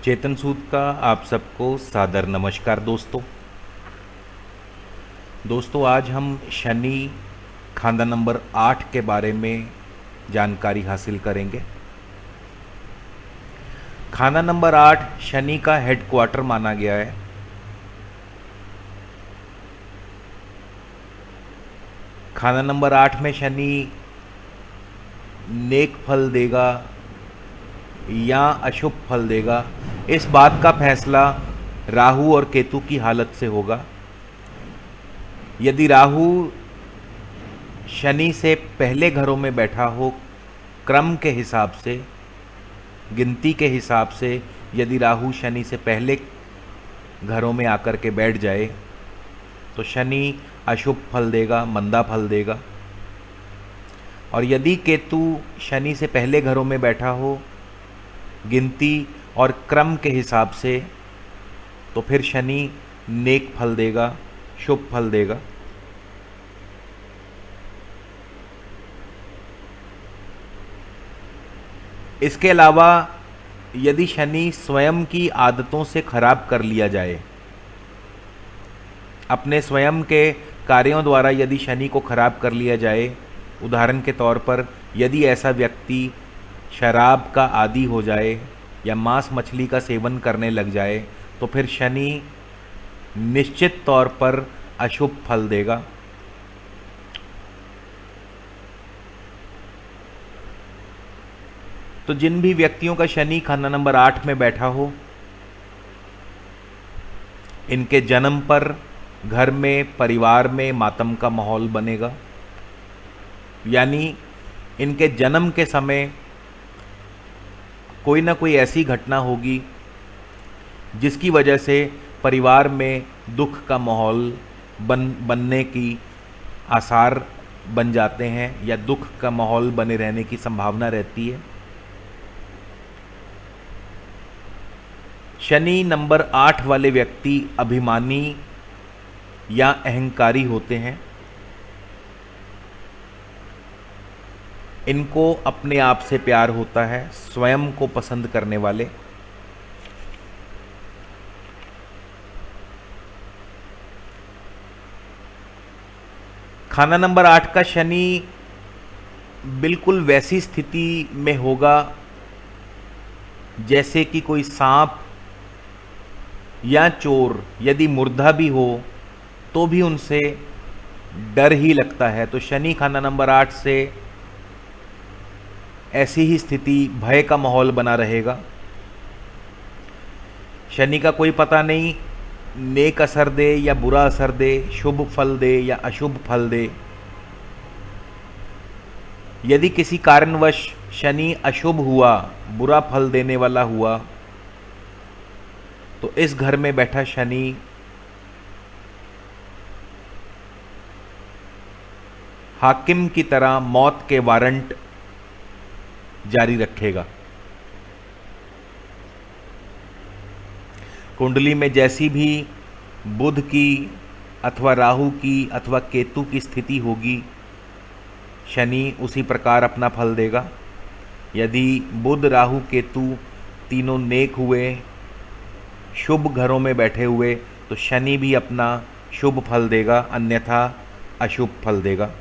चेतन सूद का आप सबको सादर नमस्कार दोस्तों। आज हम शनि खाना नंबर 8 के बारे में जानकारी हासिल करेंगे। खाना नंबर 8 शनि का हेडक्वार्टर माना गया है। खाना नंबर 8 में शनि नेक फल देगा या अशुभ फल देगा, इस बात का फैसला राहु और केतु की हालत से होगा। यदि राहु शनि से पहले घरों में बैठा हो, क्रम के हिसाब से, गिनती के हिसाब से यदि राहु शनि से पहले घरों में आकर के बैठ जाए तो शनि अशुभ फल देगा, मंदा फल देगा। और यदि केतु शनि से पहले घरों में बैठा हो, गिनती और क्रम के हिसाब से, तो फिर शनि नेक फल देगा, शुभ फल देगा। इसके अलावा यदि शनि स्वयं की आदतों से खराब कर लिया जाए, अपने स्वयं के कार्यों द्वारा यदि शनि को खराब कर लिया जाए, उदाहरण के तौर पर यदि ऐसा व्यक्ति शराब का आदी हो जाए या मांस मछली का सेवन करने लग जाए, तो फिर शनि निश्चित तौर पर अशुभ फल देगा। तो जिन भी व्यक्तियों का शनि खाना नंबर 8 में बैठा हो, इनके जन्म पर घर में, परिवार में मातम का माहौल बनेगा। यानी इनके जन्म के समय कोई ना कोई ऐसी घटना होगी जिसकी वजह से परिवार में दुख का माहौल बनने की आसार बन जाते हैं या दुख का माहौल बने रहने की संभावना रहती है। शनि नंबर 8 वाले व्यक्ति अभिमानी या अहंकारी होते हैं। इनको अपने आप से प्यार होता है, स्वयं को पसंद करने वाले। खाना नंबर 8 का शनि बिल्कुल वैसी स्थिति में होगा जैसे कि कोई सांप या चोर यदि मुर्दा भी हो तो भी उनसे डर ही लगता है। तो शनि खाना नंबर 8 से ऐसी ही स्थिति, भय का माहौल बना रहेगा। शनि का कोई पता नहीं नेक असर दे या बुरा असर दे, शुभ फल दे या अशुभ फल दे। यदि किसी कारणवश शनि अशुभ हुआ, बुरा फल देने वाला हुआ, तो इस घर में बैठा शनि हाकिम की तरह मौत के वारंट जारी रखेगा। कुंडली में जैसी भी बुध की अथवा राहु की अथवा केतु की स्थिति होगी, शनि उसी प्रकार अपना फल देगा। यदि बुध, राहु, केतु तीनों नेक हुए, शुभ घरों में बैठे हुए, तो शनि भी अपना शुभ फल देगा, अन्यथा अशुभ फल देगा।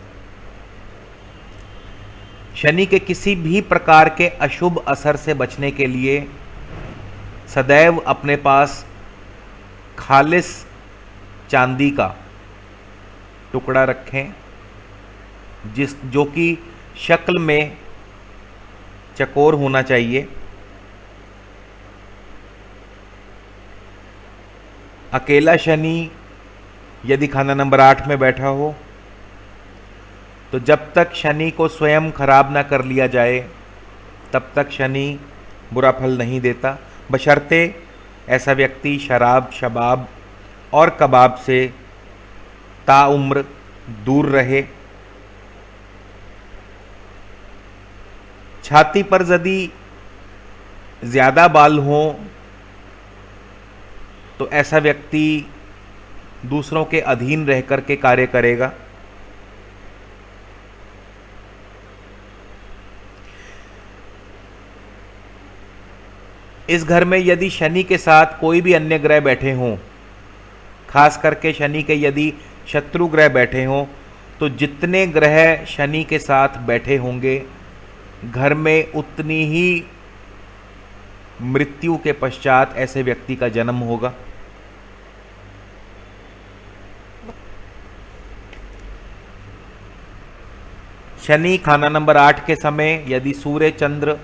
शनि के किसी भी प्रकार के अशुभ असर से बचने के लिए सदैव अपने पास खालिस चांदी का टुकड़ा रखें, जो कि शक्ल में चकोर होना चाहिए। अकेला शनि यदि खाना नंबर 8 में बैठा हो, तो जब तक शनि को स्वयं खराब ना कर लिया जाए तब तक शनि बुरा फल नहीं देता, बशर्ते ऐसा व्यक्ति शराब, शबाब और कबाब से ताउम्र दूर रहे। छाती पर यदि ज़्यादा बाल हों तो ऐसा व्यक्ति दूसरों के अधीन रह कर के कार्य करेगा। इस घर में यदि शनि के साथ कोई भी अन्य ग्रह बैठे हों, खास करके शनि के यदि शत्रु ग्रह बैठे हों, तो जितने ग्रह शनि के साथ बैठे होंगे घर में उतनी ही मृत्यु के पश्चात ऐसे व्यक्ति का जन्म होगा। शनि खाना नंबर 8 के समय यदि सूर्य, चंद्र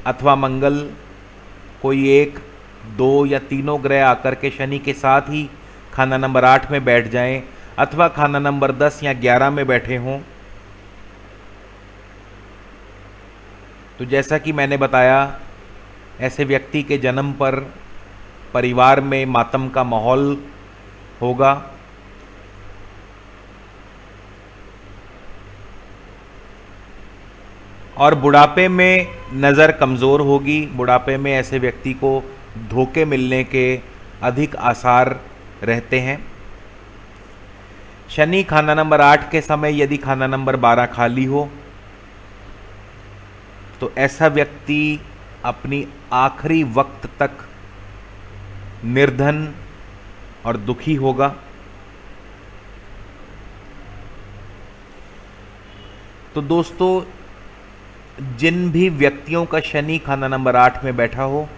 अथवा मंगल कोई एक, दो या तीनों ग्रह आकर के शनि के साथ ही खाना नंबर 8 में बैठ जाएं अथवा खाना नंबर 10 या 11 में बैठे हों, तो जैसा कि मैंने बताया, ऐसे व्यक्ति के जन्म पर परिवार में मातम का माहौल होगा। और बुढ़ापे में नज़र कमज़ोर होगी। बुढ़ापे में ऐसे व्यक्ति को धोखे मिलने के अधिक आसार रहते हैं। शनि खाना नंबर 8 के समय यदि खाना नंबर 12 खाली हो, तो ऐसा व्यक्ति अपनी आखिरी वक्त तक निर्धन और दुखी होगा। तो दोस्तों, जिन भी व्यक्तियों का शनि खाना नंबर 8 में बैठा हो,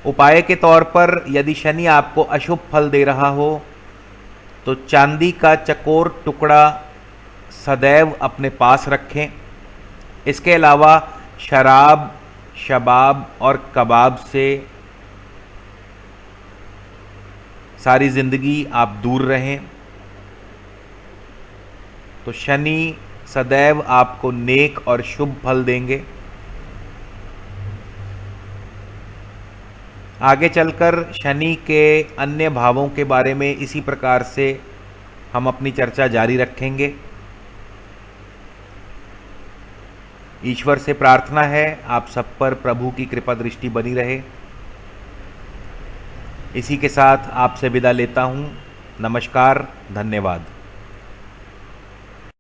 उपाय के तौर पर यदि शनि आपको अशुभ फल दे रहा हो तो चांदी का चकोर टुकड़ा सदैव अपने पास रखें। इसके अलावा शराब, शबाब और कबाब से सारी ज़िंदगी आप दूर रहें, तो शनि सदैव आपको नेक और शुभ फल देंगे। आगे चलकर शनि के अन्य भावों के बारे में इसी प्रकार से हम अपनी चर्चा जारी रखेंगे। ईश्वर से प्रार्थना है आप सब पर प्रभु की कृपा दृष्टि बनी रहे। इसी के साथ आपसे विदा लेता हूँ। नमस्कार, धन्यवाद।